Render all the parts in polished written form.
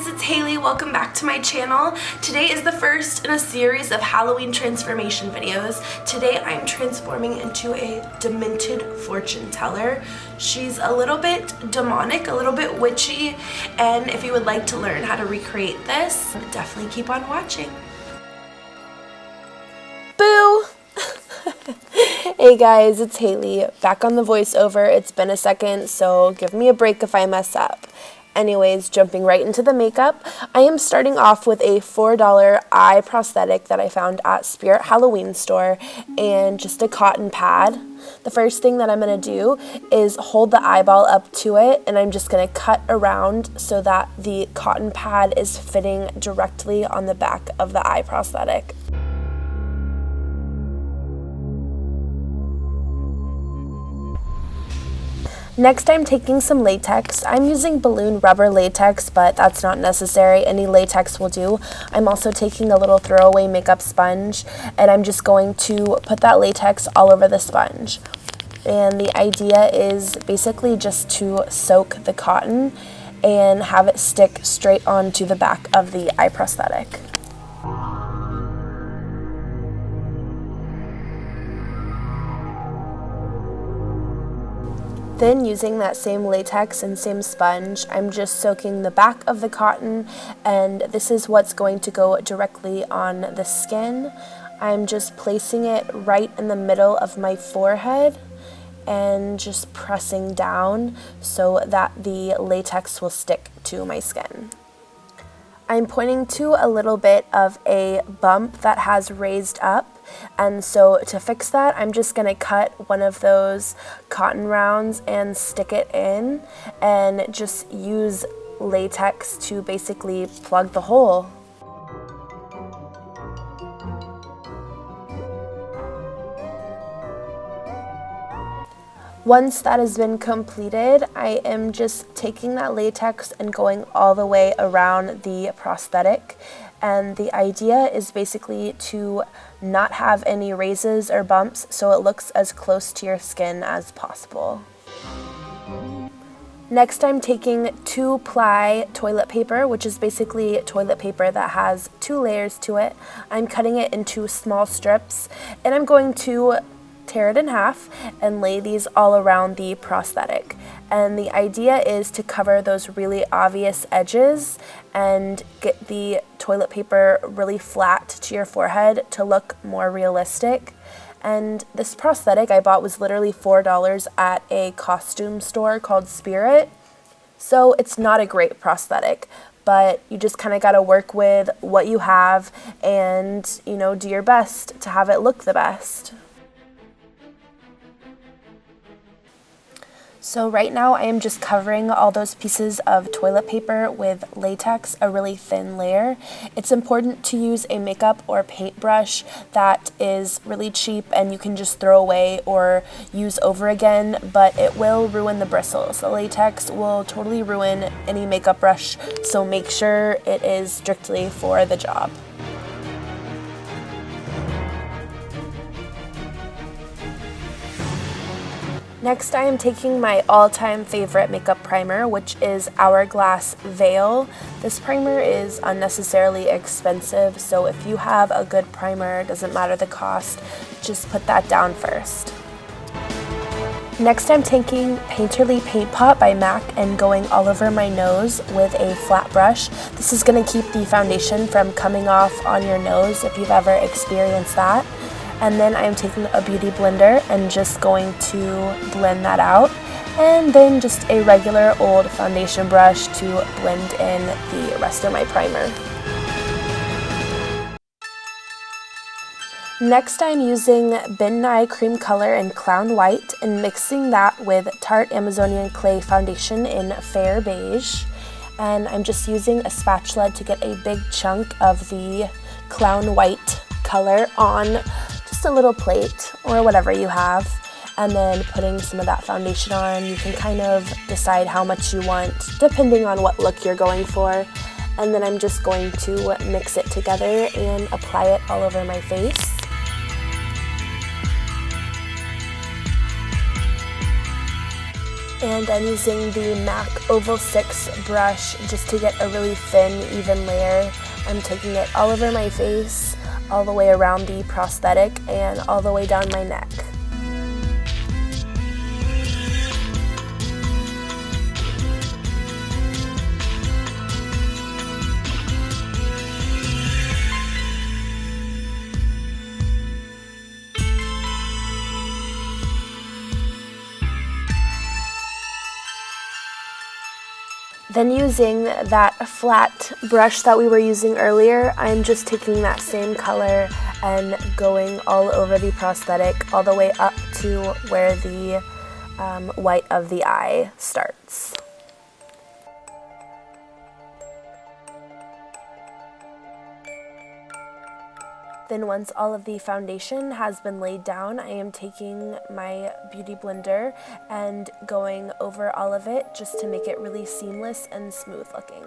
it's Hayley. Welcome back to my channel. Today is the first in a series of Halloween transformation videos. Today I'm transforming into a demented fortune teller. She's a little bit demonic, a little bit witchy, and if you would like to learn how to recreate this, definitely keep on watching. Boo! Hey guys, it's Hayley, back on the voiceover. It's been a second, so give me a break if I mess up. Anyways, jumping right into the makeup, I am starting off with a $4 eye prosthetic that I found at Spirit Halloween store and just a cotton pad. The first thing that I'm going to do is hold the eyeball up to it, and I'm just going to cut around so that the cotton pad is fitting directly on the back of the eye prosthetic. Next, I'm taking some latex. I'm using balloon rubber latex, but that's not necessary. Any latex will do. I'm also taking a little throwaway makeup sponge, and I'm just going to put that latex all over the sponge. And the idea is basically just to soak the cotton and have it stick straight onto the back of the eye prosthetic. Then, using that same latex and same sponge, I'm just soaking the back of the cotton, and this is what's going to go directly on the skin. I'm just placing it right in the middle of my forehead and just pressing down so that the latex will stick to my skin. I'm pointing to a little bit of a bump that has raised up, and so to fix that, I'm just going to cut one of those cotton rounds and stick it in and just use latex to basically plug the hole. Once that has been completed, I am just taking that latex and going all the way around the prosthetic. And the idea is basically to not have any raises or bumps so it looks as close to your skin as possible. Next, I'm taking 2-ply toilet paper, which is basically toilet paper that has 2 layers to it. I'm cutting it into small strips, and I'm going to tear it in half and lay these all around the prosthetic. And the idea is to cover those really obvious edges and get the toilet paper really flat to your forehead to look more realistic. And this prosthetic I bought was literally $4 at a costume store called Spirit. So it's not a great prosthetic, but you just kind of got to work with what you have and, you know, do your best to have it look the best. So right now I am just covering all those pieces of toilet paper with latex, a really thin layer. It's important to use a makeup or paintbrush that is really cheap and you can just throw away or use over again, but it will ruin the bristles. The latex will totally ruin any makeup brush, so make sure it is strictly for the job. Next, I am taking my all-time favorite makeup primer, which is Hourglass Veil. This primer is unnecessarily expensive, so if you have a good primer, it doesn't matter the cost, just put that down first. Next, I'm taking Painterly Paint Pot by MAC and going all over my nose with a flat brush. This is going to keep the foundation from coming off on your nose if you've ever experienced that. And then I'm taking a beauty blender and just going to blend that out. And then just a regular old foundation brush to blend in the rest of my primer. Next, I'm using Ben Nye Cream Color in Clown White and mixing that with Tarte Amazonian Clay Foundation in Fair Beige. And I'm just using a spatula to get a big chunk of the Clown White color on just a little plate or whatever you have, and then putting some of that foundation on. You can kind of decide how much you want depending on what look you're going for, and then I'm just going to mix it together and apply it all over my face. And I'm using the MAC Oval 6 brush just to get a really thin, even layer. I'm taking it all over my face, all the way around the prosthetic, and all the way down my neck. Then using that flat brush that we were using earlier, I'm just taking that same color and going all over the prosthetic, all the way up to where the white of the eye starts. Then once all of the foundation has been laid down, I am taking my beauty blender and going over all of it just to make it really seamless and smooth looking.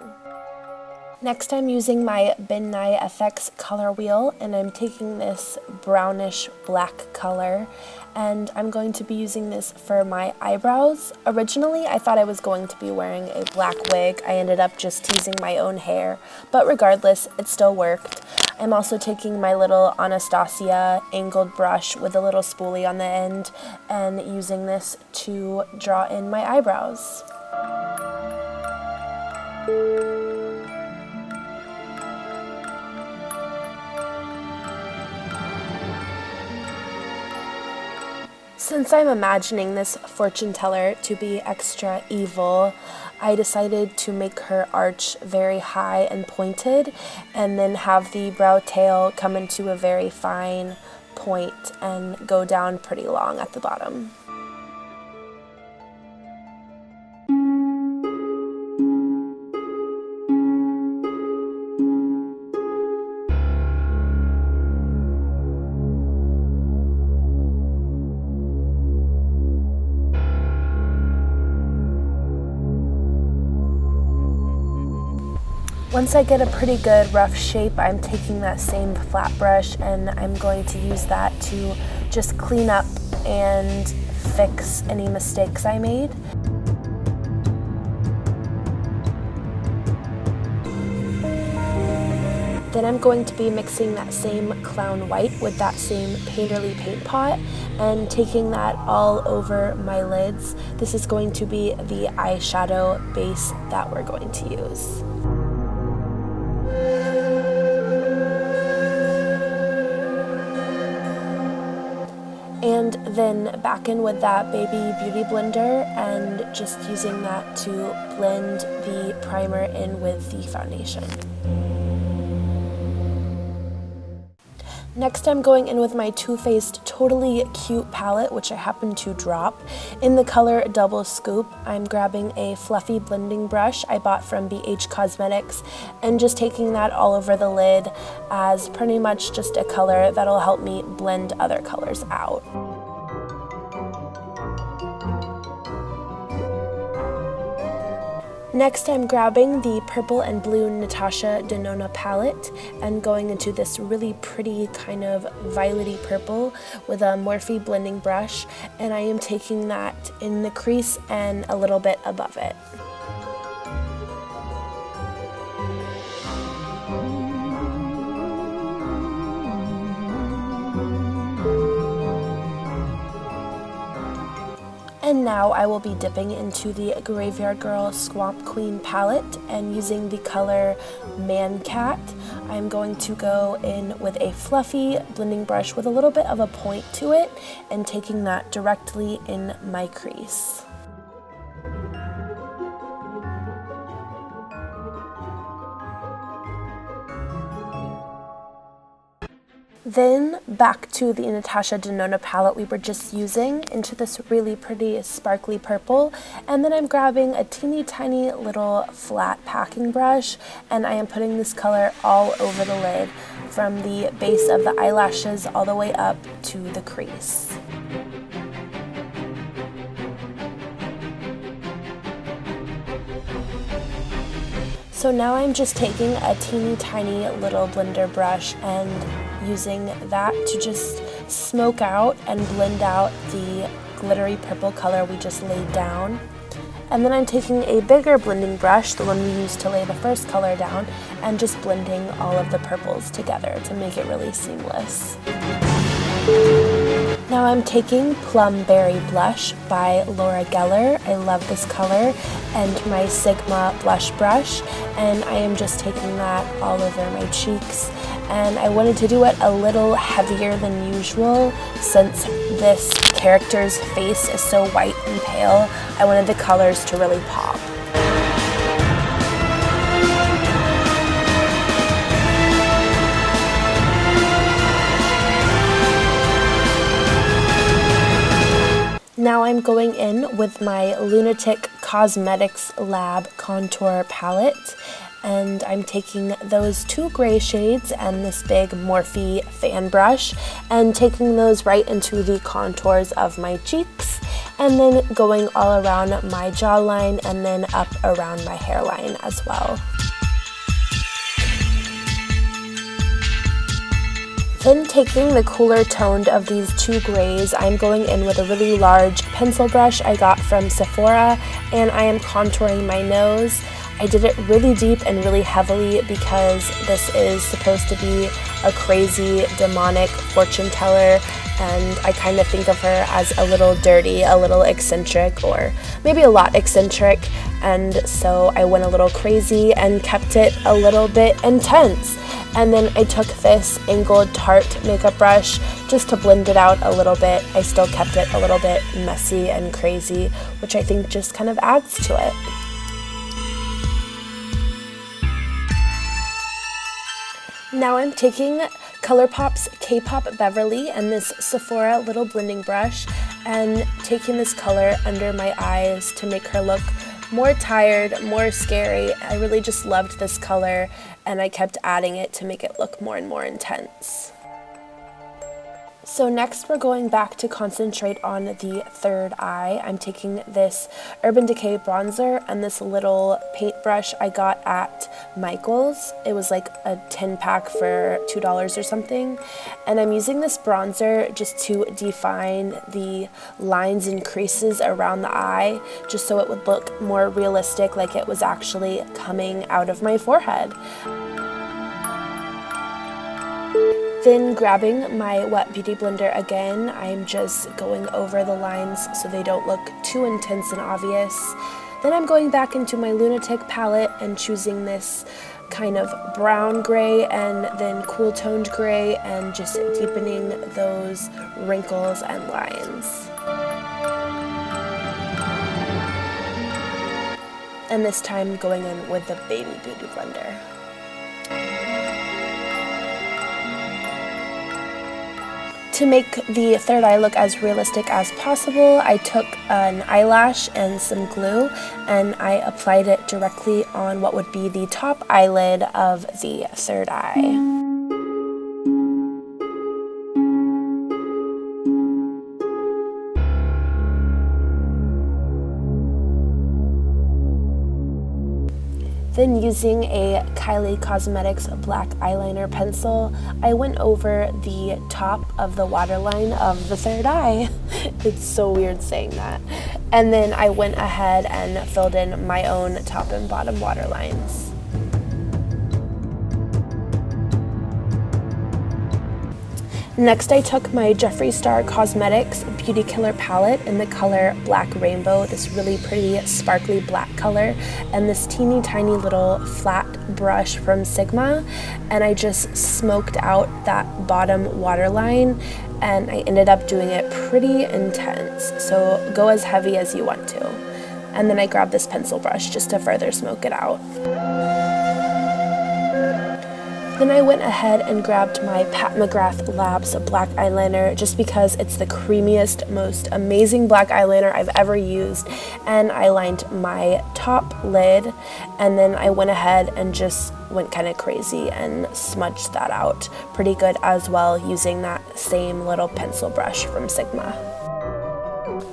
Next, I'm using my Ben Nye FX color wheel, and I'm taking this brownish black color, and I'm going to be using this for my eyebrows. Originally, I thought I was going to be wearing a black wig. I ended up just using my own hair, but regardless, it still worked. I'm also taking my little Anastasia angled brush with a little spoolie on the end and using this to draw in my eyebrows. Since I'm imagining this fortune teller to be extra evil, I decided to make her arch very high and pointed, and then have the brow tail come into a very fine point and go down pretty long at the bottom. Once I get a pretty good rough shape, I'm taking that same flat brush and I'm going to use that to just clean up and fix any mistakes I made. Then I'm going to be mixing that same clown white with that same Painterly paint pot and taking that all over my lids. This is going to be the eyeshadow base that we're going to use. And then back in with that baby beauty blender and just using that to blend the primer in with the foundation. Next, I'm going in with my Too Faced Totally Cute palette, which I happen to drop. In the color Double Scoop, I'm grabbing a fluffy blending brush I bought from BH Cosmetics and just taking that all over the lid as pretty much just a color that'll help me blend other colors out. Next, I'm grabbing the purple and blue Natasha Denona palette and going into this really pretty kind of violety purple with a Morphe blending brush, and I am taking that in the crease and a little bit above it. And now I will be dipping into the Graveyard Girl Swamp Queen palette and using the color Man Cat. I'm going to go in with a fluffy blending brush with a little bit of a point to it and taking that directly in my crease. Then back to the Natasha Denona palette we were just using into this really pretty sparkly purple, and then I'm grabbing a teeny tiny little flat packing brush and I am putting this color all over the lid from the base of the eyelashes all the way up to the crease. So now I'm just taking a teeny tiny little blender brush and using that to just smoke out and blend out the glittery purple color we just laid down. And then I'm taking a bigger blending brush, the one we used to lay the first color down, and just blending all of the purples together to make it really seamless. Now I'm taking Plum Berry Blush by Laura Geller. I love this color, and my Sigma blush brush, and I am just taking that all over my cheeks. And I wanted to do it a little heavier than usual since this character's face is so white and pale. I wanted the colors to really pop. Now I'm going in with my Lunatic Cosmetics Lab Contour Palette, and I'm taking those two gray shades and this big Morphe fan brush and taking those right into the contours of my cheeks, and then going all around my jawline and then up around my hairline as well. Then taking the cooler toned of these two grays, I'm going in with a really large pencil brush I got from Sephora, and I am contouring my nose. I did it really deep and really heavily because this is supposed to be a crazy, demonic fortune teller, and I kind of think of her as a little dirty, a little eccentric, or maybe a lot eccentric, and so I went a little crazy and kept it a little bit intense. And then I took this angled Tarte makeup brush just to blend it out a little bit. I still kept it a little bit messy and crazy, which I think just kind of adds to it. Now I'm taking ColourPop's K-Pop Beverly and this Sephora little blending brush and taking this color under my eyes to make her look more tired, more scary. I really just loved this color, and I kept adding it to make it look more and more intense. So next we're going back to concentrate on the third eye. I'm taking this Urban Decay bronzer and this little paintbrush I got at Michael's. It was like a 10-pack for $2 or something. And I'm using this bronzer just to define the lines and creases around the eye, just so it would look more realistic, like it was actually coming out of my forehead. Then grabbing my Wet Beauty Blender again, I'm just going over the lines so they don't look too intense and obvious. Then I'm going back into my Lunatic palette and choosing this kind of brown gray and then cool toned gray and just deepening those wrinkles and lines. And this time going in with the Baby Beauty Blender. To make the third eye look as realistic as possible, I took an eyelash and some glue and I applied it directly on what would be the top eyelid of the third eye. Then using a Kylie Cosmetics black eyeliner pencil, I went over the top of the waterline of the third eye. It's so weird saying that. And then I went ahead and filled in my own top and bottom waterlines. Next, I took my Jeffree Star Cosmetics Beauty Killer palette in the color Black Rainbow, this really pretty sparkly black color, and this teeny tiny little flat brush from Sigma, and I just smoked out that bottom waterline, and I ended up doing it pretty intense, so go as heavy as you want to. And then I grabbed this pencil brush just to further smoke it out. Then I went ahead and grabbed my Pat McGrath Labs black eyeliner just because it's the creamiest, most amazing black eyeliner I've ever used, and I lined my top lid, and then I went ahead and just went kind of crazy and smudged that out pretty good as well using that same little pencil brush from Sigma.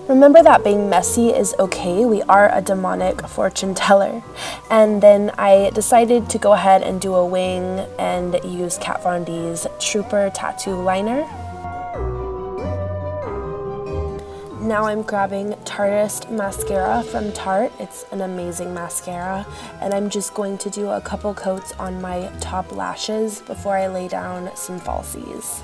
Remember that being messy is okay, we are a demonic fortune teller. And then I decided to go ahead and do a wing and use Kat Von D's Trooper Tattoo Liner. Now I'm grabbing Tarteist mascara from Tarte. It's an amazing mascara, and I'm just going to do a couple coats on my top lashes before I lay down some falsies.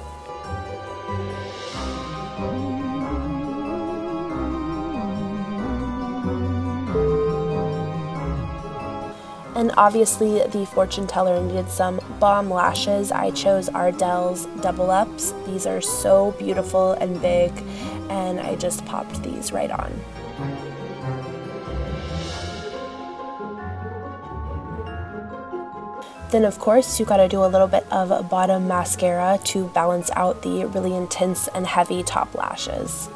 And obviously the fortune teller needed some bomb lashes. I chose Ardell's Double Ups. These are so beautiful and big, and I just popped these right on. Then of course you gotta do a little bit of bottom mascara to balance out the really intense and heavy top lashes.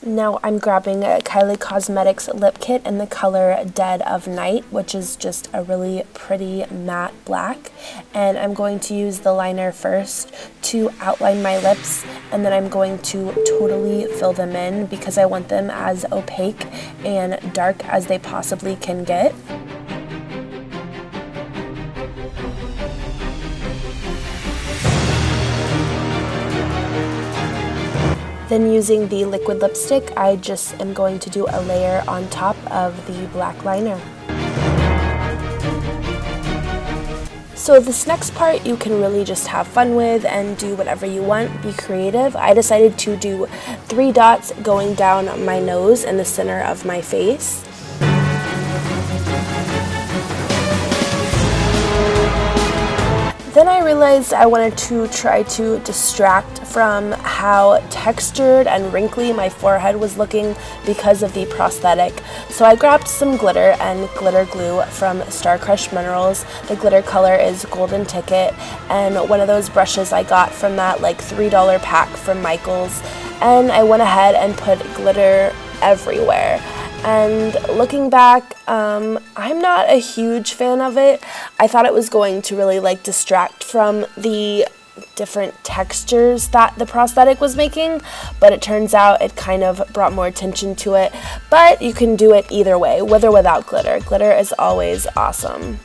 Now I'm grabbing a Kylie Cosmetics lip kit in the color Dead of Night, which is just a really pretty matte black. And I'm going to use the liner first to outline my lips, and then I'm going to totally fill them in because I want them as opaque and dark as they possibly can get. Then using the liquid lipstick, I just am going to do a layer on top of the black liner. So this next part you can really just have fun with and do whatever you want, be creative. I decided to do 3 dots going down my nose in the center of my face. Then I realized I wanted to try to distract from how textured and wrinkly my forehead was looking because of the prosthetic. So I grabbed some glitter and glitter glue from Star Crush Minerals. The glitter color is Golden Ticket, and one of those brushes I got from that like $3 pack from Michaels. And I went ahead and put glitter everywhere. And looking back, I'm not a huge fan of it. I thought it was going to really like distract from the different textures that the prosthetic was making, but it turns out it kind of brought more attention to it. But you can do it either way, with or without glitter. Glitter is always awesome.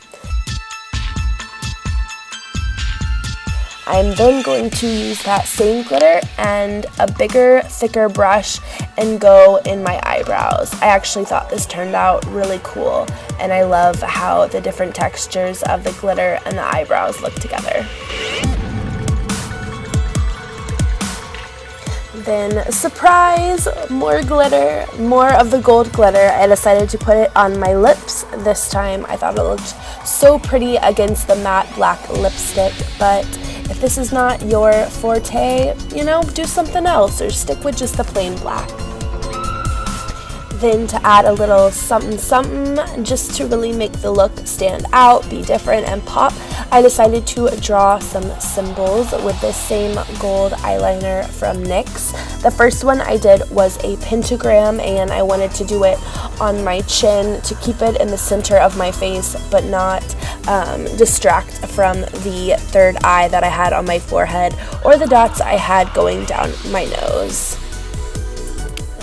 I'm then going to use that same glitter and a bigger, thicker brush and go in my eyebrows. I actually thought this turned out really cool, and I love how the different textures of the glitter and the eyebrows look together. Then, surprise, more glitter, more of the gold glitter. I decided to put it on my lips this time. I thought it looked so pretty against the matte black lipstick, but if this is not your forte, you know, do something else or stick with just the plain black. Then to add a little something something, just to really make the look stand out, be different, and pop, I decided to draw some symbols with this same gold eyeliner from NYX. The first one I did was a pentagram, and I wanted to do it on my chin to keep it in the center of my face, but not distract from the third eye that I had on my forehead or the dots I had going down my nose.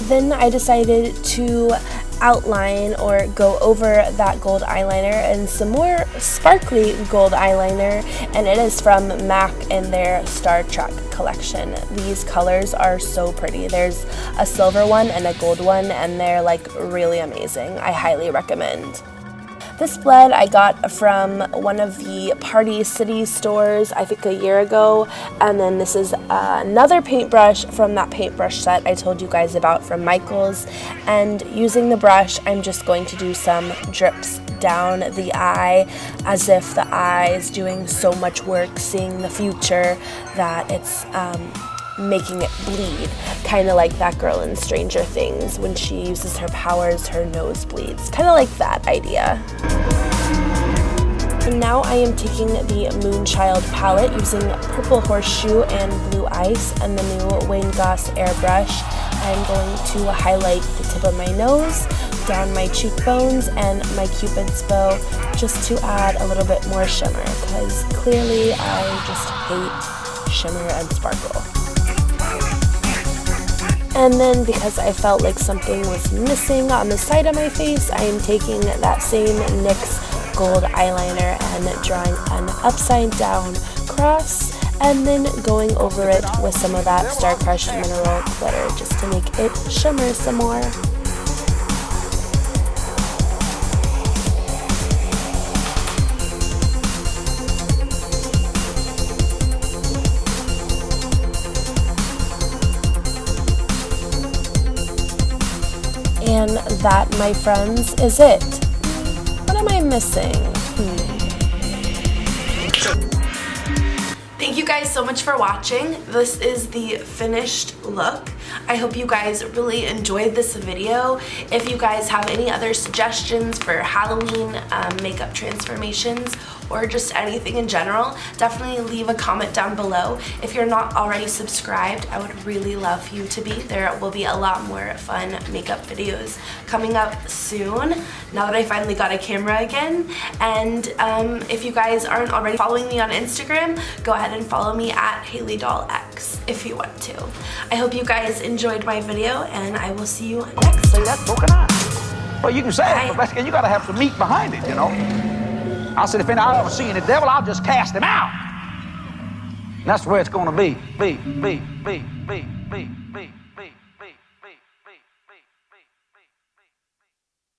Then I decided to outline or go over that gold eyeliner and some more sparkly gold eyeliner, and it is from MAC in their Star Trek collection. These colors are so pretty. There's a silver one and a gold one, and they're like really amazing. I highly recommend. This blend I got from one of the Party City stores, I think a year ago, and then this is another paintbrush from that paintbrush set I told you guys about from Michaels. And using the brush, I'm just going to do some drips down the eye as if the eye is doing so much work seeing the future that it's making it bleed, kind of like that girl in Stranger Things when she uses her powers, her nose bleeds, kind of like that idea. And now I am taking the Moonchild palette using Purple Horseshoe and Blue Ice and the new Wayne Goss airbrush. I'm going to highlight the tip of my nose, down my cheekbones, and my Cupid's bow, just to add a little bit more shimmer, because clearly I just hate shimmer and sparkle. And then because I felt like something was missing on the side of my face, I am taking that same NYX gold eyeliner and drawing an upside down cross and then going over it with some of that Star Crushed mineral glitter just to make it shimmer some more. And that, my friends, is it. What am I missing? Thank you guys so much for watching. This is the finished look. I hope you guys really enjoyed this video. If you guys have any other suggestions for Halloween makeup transformations or just anything in general, definitely leave a comment down below. If you're not already subscribed, I would really love you to be. There will be a lot more fun makeup videos coming up soon, now that I finally got a camera again. And if you guys aren't already following me on Instagram, go ahead and follow me at hayleydollx if you want to. I hope you guys enjoyed my video, and I will see you next time. That's broken eye. Well, you can say it, but you gotta have some meat behind it, you know. I said, if I ever see any devil, I'll just cast him out. And that's where it's gonna be.